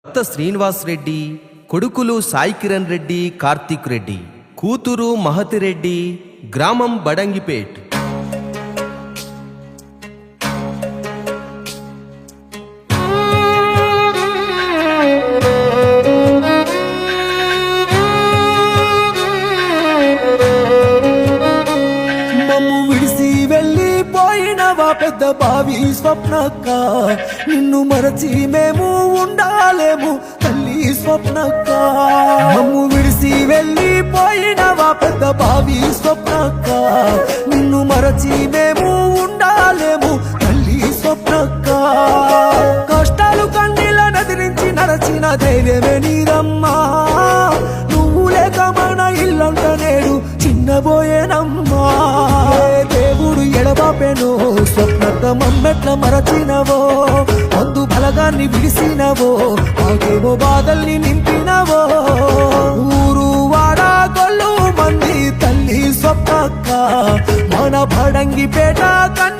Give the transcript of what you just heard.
భర్త శ్రీనివాస్ రెడ్డి, కొడుకులు సాయి కిరణ్ రెడ్డి, కార్తీక్ రెడ్డి, కూతురు మహతి రెడ్డి, గ్రామం బడంగిపేట్. పెద్ద బావి స్వప్నక్క, నిన్ను మరచి మేము ఉండాలేము తల్లి స్వప్నక్క. మమ్ము విడిసి వెళ్ళిపోయినవా పెద్ద బావి స్వప్నక్క, నిన్ను మరచి మేము ఉండాలేము తల్లి స్వప్నక్క. కష్టాలు కన్నీళ్ళ నదిరించి నరచిన ధైర్యమే నీరమ్మా, నువ్వు లేక మన ఇల్లంట నేడు చిన్నబోయేనమ్మా. దేవుడు ఎడబాపెను స్వప్నక్క, మమ్మెట్ల మరచినవో, మందు బలగాన్ని విడిసినవో, మాకేమో బాధల్ని నింపినవో. ఊరు వాడ గొల్లు మంది తల్లి స్వప్నక్క, మన బడంగిపేట కన్న